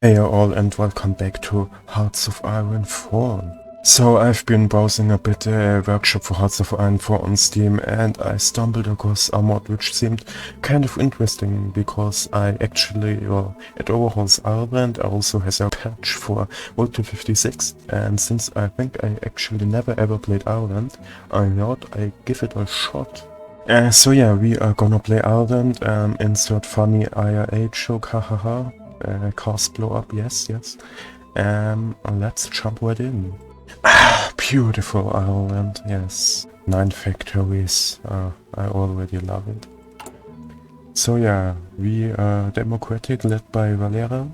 Hey all and welcome back to Hearts of Iron 4. So I've been browsing a bit workshop for Hearts of Iron 4 on Steam and I stumbled across a mod which seemed kind of interesting because it overhauls Ireland, also has a patch for World 56, and since I think I actually never ever played Ireland, I thought I'd give it a shot. So yeah, we are gonna play Ireland, insert funny IRA joke, hahaha. Cars blow up, yes. Let's jump right in. Beautiful Ireland, yes. 9 factories, I already love it. So yeah, we are democratic, led by Valera.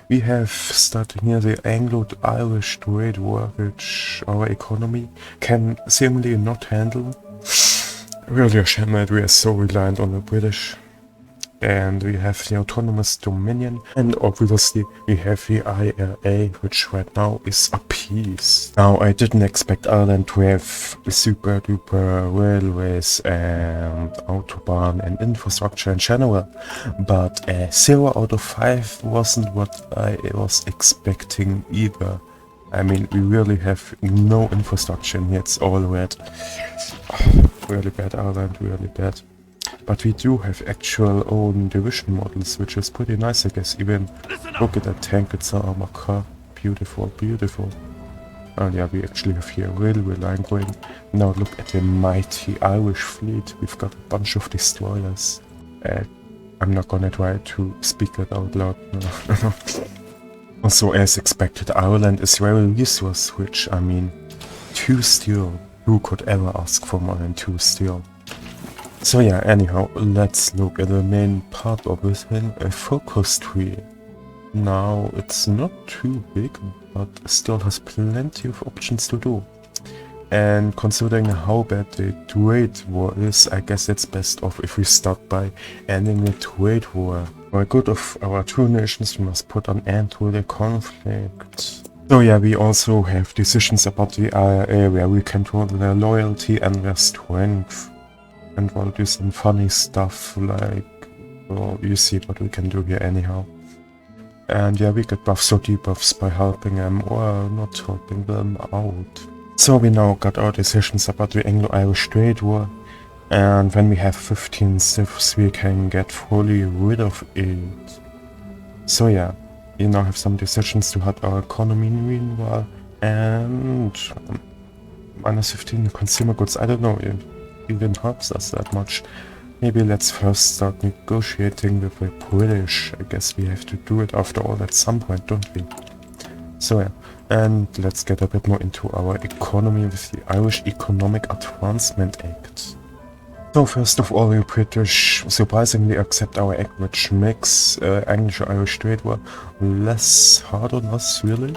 We have started here the Anglo-Irish trade war, which our economy can seemingly not handle. Really a shame that we are so reliant on the British. And we have the autonomous dominion, and obviously we have the IRA, which right now is a piece. Now I didn't expect Ireland to have super duper railways and autobahn and infrastructure in general, but 0 out of 5 wasn't what I was expecting either. I mean, we really have no infrastructure and it's all red. Really bad, Ireland, really bad. But we do have actual own division models, which is pretty nice, I guess. Even look at that tank, it's an armor car. Beautiful, beautiful. Oh yeah, we actually have here a railway line going. Now look at the mighty Irish fleet. We've got a bunch of destroyers. I'm not gonna try to speak that out loud. No. Also, as expected, Ireland is very resource rich. I mean, 2 steel. Who could ever ask for more than 2 steel? So yeah, anyhow, let's look at the main part of this thing, a focus tree. Now, it's not too big, but still has plenty of options to do. And considering how bad the trade war is, I guess it's best off if we start by ending the trade war. For the good of our two nations, we must put an end to the conflict. So yeah, we also have decisions about the IRA where we control their loyalty and their strength. And we'll do some funny stuff like, well, you see what we can do here anyhow. And yeah, we get buffs or debuffs by helping them or not helping them out. So we now got our decisions about the Anglo-Irish trade war. And when we have 15 civs, we can get fully rid of it. So yeah, we now have some decisions to help our economy meanwhile. And minus 15 consumer goods, I don't know if even helps us that much. Maybe let's first start negotiating with the British. I guess we have to do it after all at some point, don't we? So yeah, and let's get a bit more into our economy with the Irish Economic Advancement Act. So first of all, the British surprisingly accept our act, which makes English-Irish trade war less hard on us, really.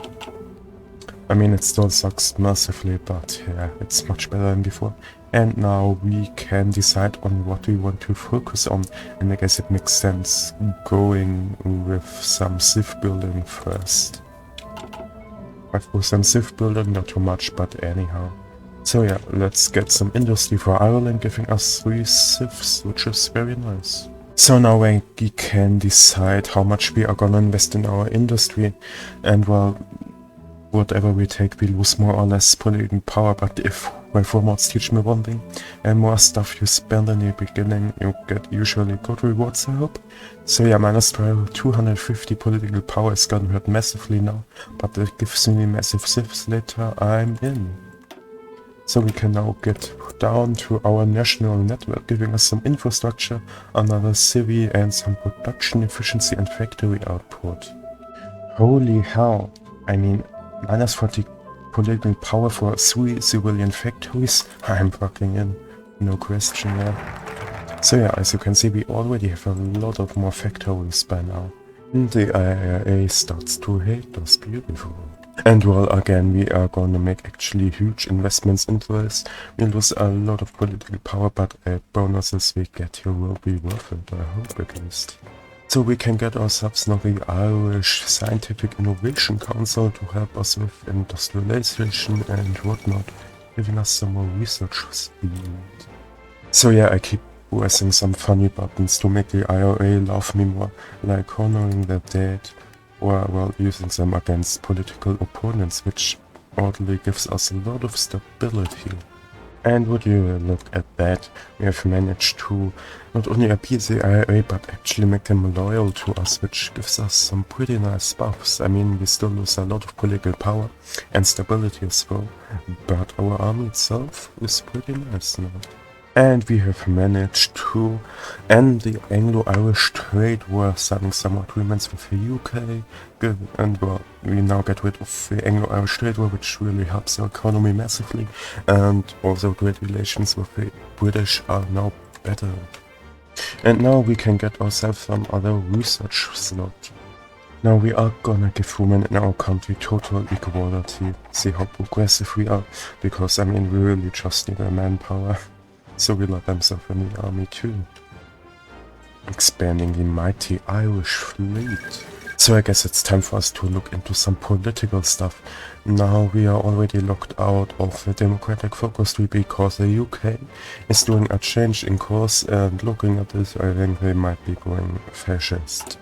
I mean, it still sucks massively, but yeah, it's much better than before. And now we can decide on what we want to focus on, and I guess it makes sense going with some civ building first. 5% civ building, not too much, but anyhow. So yeah, let's get some industry for Ireland, giving us 3 civs, which is very nice. So now we can decide how much we are gonna invest in our industry, and well, whatever we take, we lose more or less political power, but if Hoi4 mods teach me one thing, and more stuff you spend in the beginning, you get usually good rewards, I hope. So yeah, minus 250 political power is gonna hurt massively now, but it gives me massive civs later, I'm in. So we can now get down to our national network, giving us some infrastructure, another civvy, and some production efficiency and factory output. Holy hell, I mean, minus 40 political power for 3 civilian factories? I'm fucking in. No question there. So yeah, as you can see, we already have a lot of more factories by now. And the IRA starts to hate us. Beautiful. And well, again, we are gonna make actually huge investments into this. We lose a lot of political power, but bonuses we get here will be worth it, I hope at least. So we can get ourselves now the Irish Scientific Innovation Council to help us with industrialization and whatnot, giving us some more research speed. So yeah, I keep pressing some funny buttons to make the IRA love me more, like honoring the dead, or well, using them against political opponents, which oddly gives us a lot of stability. And would you look at that, we have managed to not only appease the IRA, but actually make them loyal to us, which gives us some pretty nice buffs. I mean, we still lose a lot of political power and stability as well, but our army itself is pretty nice now. And we have managed to end the Anglo-Irish trade war, signing some agreements with the UK, and well, we now get rid of the Anglo-Irish trade war, which really helps our economy massively, and also trade relations with the British are now better. And now we can get ourselves some other research slot. Now we are gonna give women in our country total equality, see how progressive we are, because I mean we really just need our manpower. So we let them serve in the army too. Expanding the mighty Irish fleet. So I guess it's time for us to look into some political stuff. Now we are already locked out of the democratic focus tree because the UK is doing a change in course, and looking at this I think they might be going fascist.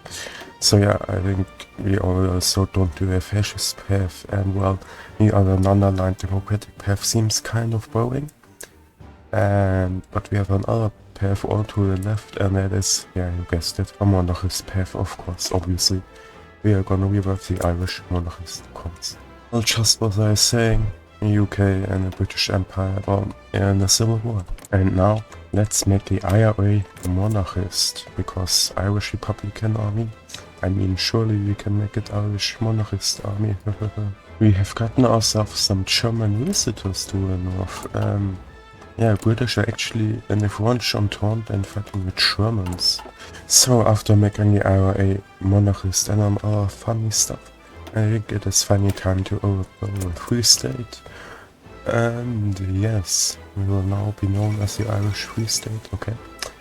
So yeah, I think we also don't do a fascist path, and well, the other non-aligned democratic path seems kind of boring. But we have another path all to the left, and that is, yeah, you guessed it, a monarchist path, of course, obviously. We are gonna revert the Irish monarchist cause. Well, just as I was saying, the UK and the British Empire are in a civil war. And now, let's make the IRA monarchist, because Irish Republican Army, I mean, surely we can make it Irish monarchist army. We have gotten ourselves some German visitors to the north. Yeah, British are actually in the front on taunt and fighting with Germans. So after making the IRA monarchist and other funny stuff, I think it is finally time to overthrow the Free State. And yes, we will now be known as the Irish Free State, okay?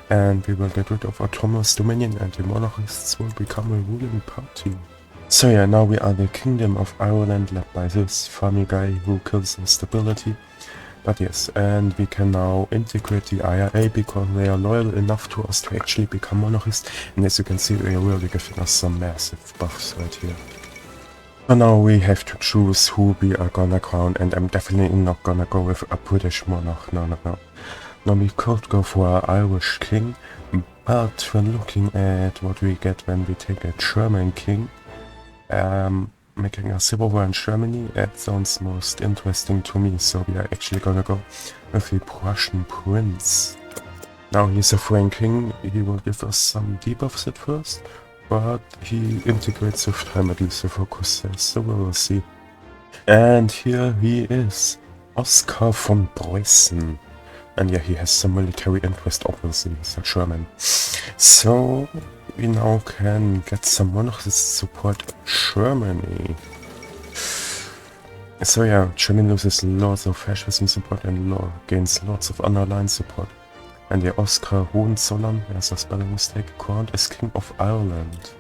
And we will get rid of autonomous dominion, and the monarchists will become a ruling party. So yeah, now we are the Kingdom of Ireland, led by this funny guy who kills the stability. But yes, and we can now integrate the IRA because they are loyal enough to us to actually become monarchists, and as you can see, they are really giving us some massive buffs right here. So now we have to choose who we are gonna crown, and I'm definitely not gonna go with a British monarch, no. Now we could go for an Irish king, but when looking at what we get when we take a German king, making a civil war in Germany, that sounds most interesting to me, so we are actually gonna go with the Prussian prince. Now he's a foreign king, he will give us some debuffs at first, but he integrates with time, at least the focus says, so we will see. And here he is, Oscar von Preußen. And yeah, he has some military interest, obviously, he's a German. So we now can get some monarchist support in Germany. So yeah, Germany loses lots of fascism support and gains lots of underlying support. And the Oscar Hohenzollern, there's a spelling mistake, crowned as King of Ireland.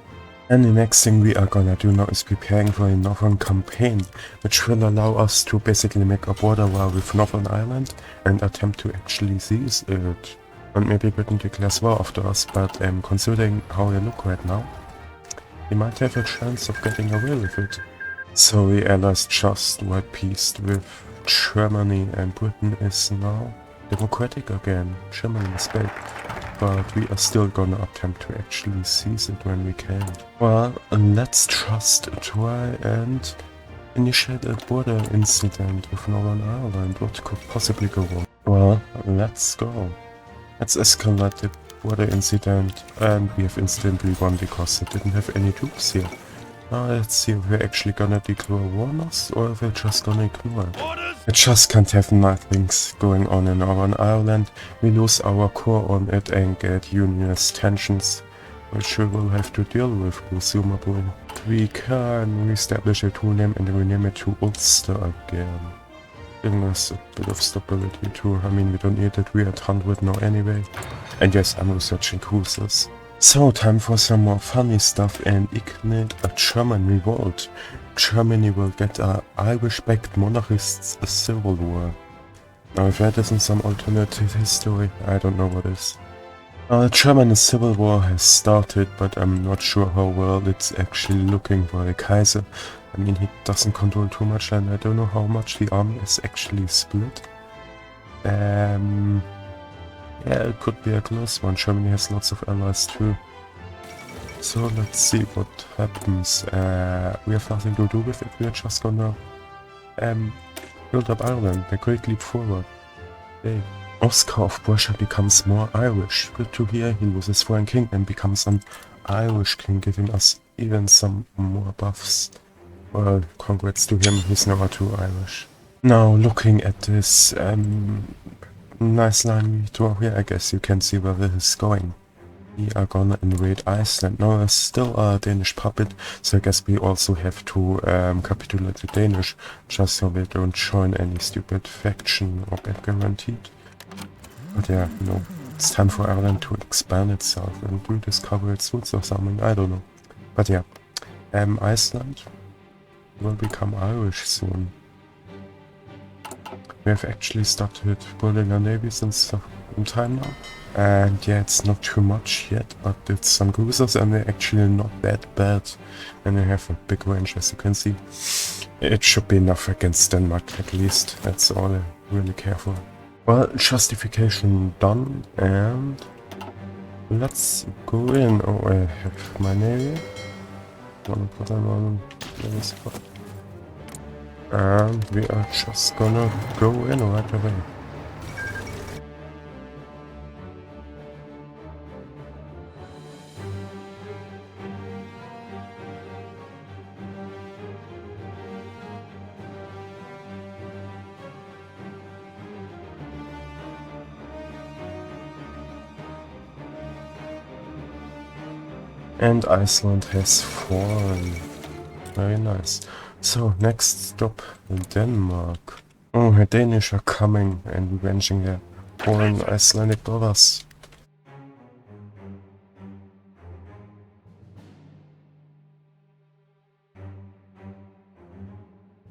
And the next thing we are gonna do now is preparing for a northern campaign, which will allow us to basically make a border war with Northern Ireland and attempt to actually seize it. And maybe Britain declares war after us, but considering how they look right now, we might have a chance of getting away with it. So the Allies just were peaced with Germany, and Britain is now democratic again. Germany is back, but we are still gonna attempt to actually seize it when we can. Well, let's just try and initiate a border incident with Northern Ireland. What could possibly go wrong? Well, let's go. Let's escalate the border incident, and we have instantly won because they didn't have any troops here. Now let's see if we're actually gonna declare war on us, or if we're just gonna ignore it. We just can't have nothing going on in Northern Ireland. We lose our core on it and get unionist tensions, which we will have to deal with, presumably. We can reestablish a tool name and rename it to Ulster again. Giving us a bit of stability too. I mean, we don't need it, we're at 100 now anyway. And yes, I'm researching cruisers. So, time for some more funny stuff and ignite a German revolt. Germany will get a Irish-backed monarchists civil war. Now if that isn't some alternative history, I don't know what is. German civil war has started, but I'm not sure how well it's actually looking for the Kaiser. I mean, he doesn't control too much, and I don't know how much the army is actually split. Yeah, it could be a close one. Germany has lots of allies too. So let's see what happens. We have nothing to do with it. We're just gonna build up Ireland. A great leap forward. Hey. Oscar of Prussia becomes more Irish. Good to hear. He loses foreign king and becomes an Irish king, giving us even some more buffs. Well, congrats to him. He's now too Irish. Now, looking at this nice line we draw here, I guess you can see where this is going. We are gonna invade Iceland. Now, there's still a Danish puppet, so I guess we also have to capitulate the Danish, just so they don't join any stupid faction or get guaranteed. But yeah, no, it's time for Ireland to expand itself and rediscover its roots or something, I don't know. But yeah, Iceland will become Irish soon. We have actually started building a navy since some time now. And yeah, it's not too much yet, but it's some cruisers and they're actually not that bad. And they have a big range, as you can see. It should be enough against Denmark at least, that's all I really care for. Well, justification done, and let's go in. Oh, I have my navy. Wanna put them on the spot. And we are just gonna go in right away. And Iceland has fallen. Very nice. So, next stop, Denmark. Oh, the Danish are coming and revenging their fallen Icelandic brothers.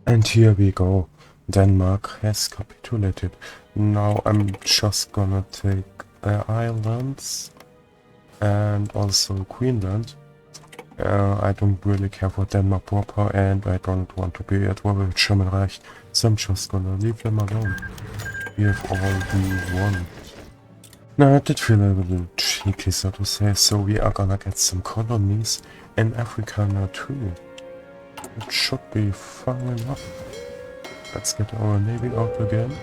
And here we go. Denmark has capitulated. Now I'm just gonna take islands and also Queensland. I don't really care for Denmark proper, and I don't want to be at war with German Reich, so I'm just gonna leave them alone. We have all we want. Now, I did feel a little cheeky, so to say, so we are gonna get some colonies in Africa now too. It should be fun enough. Let's get our navy out again.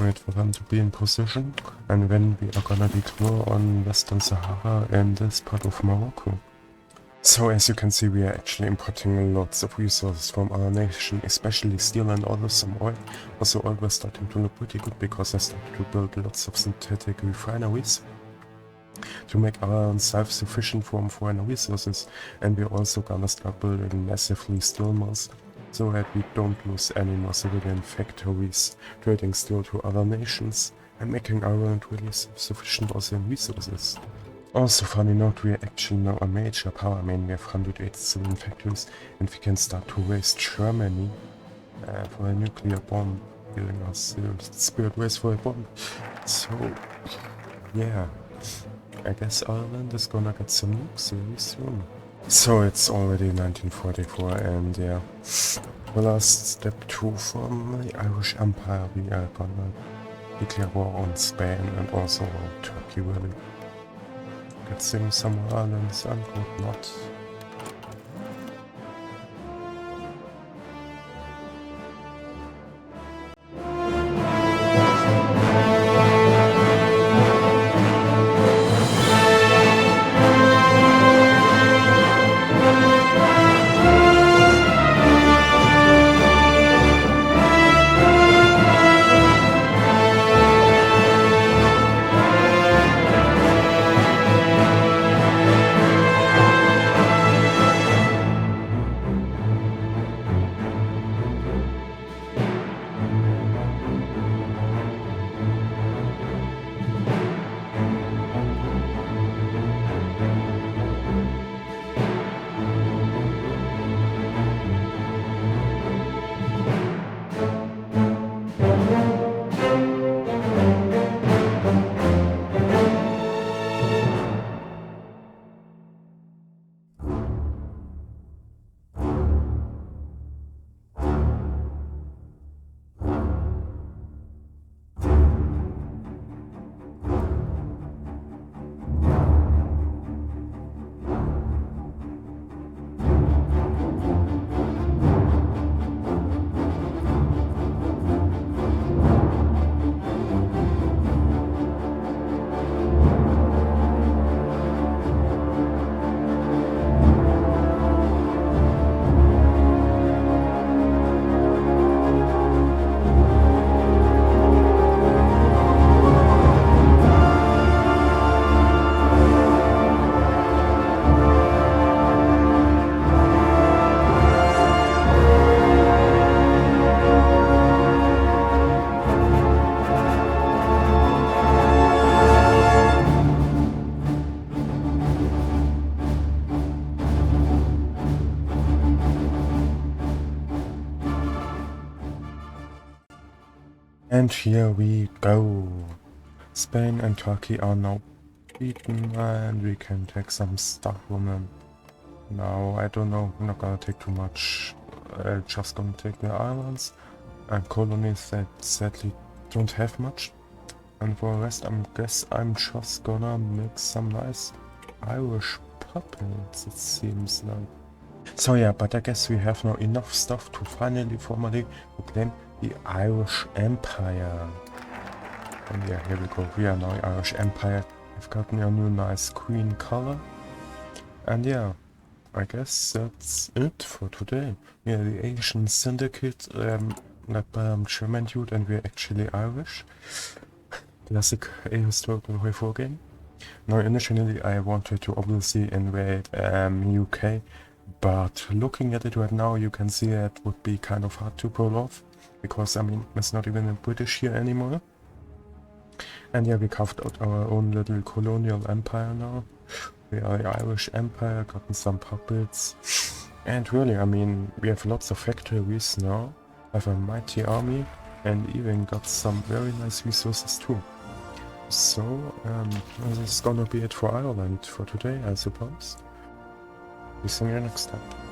Wait for them to be in position, and then we are gonna declare on Western Sahara and this part of Morocco. So as you can see, we are actually importing lots of resources from our nation, especially steel and also some oil. Also oil was starting to look pretty good because I started to build lots of synthetic refineries to make our self-sufficient from foreign resources, and we're also gonna start building massively steel mills, so that we don't lose any more civilian factories trading steel to other nations and making Ireland really self-sufficient also in resources. Also, funny note, we are actually now a major power. I mean, we have 180 civilian factories, and we can start to raise Germany for a nuclear bomb, giving us the spirit race for a bomb. So, yeah, I guess Ireland is gonna get some nukes very soon. So it's already 1944, and yeah, the last step 2 from the Irish Empire, we are gonna declare war on Spain and also on Turkey, really. Get some islands and whatnot. And here we go. Spain and Turkey are now beaten and we can take some stuff from them. Now, I don't know, I'm not gonna take too much. I'm just gonna take the islands and colonies that sadly don't have much. And for the rest, I guess I'm just gonna make some nice Irish puppets, it seems like. So yeah, but I guess we have now enough stuff to finally formally proclaim the Irish Empire. And yeah, here we go. We are now Irish Empire. We've gotten a new nice green color. And yeah, I guess that's it for today. We are the Asian Syndicate, led by German dude, and we're actually Irish. Classic ahistorical Hoi4 game. Now, initially I wanted to obviously invade UK, but looking at it right now, you can see it would be kind of hard to pull off, because I mean, it's not even British here anymore. And yeah, we carved out our own little colonial empire now. We are the Irish Empire, gotten some puppets. And really, I mean, we have lots of factories now, have a mighty army, and even got some very nice resources too. So, this is gonna be it for Ireland for today, I suppose. We see you next time.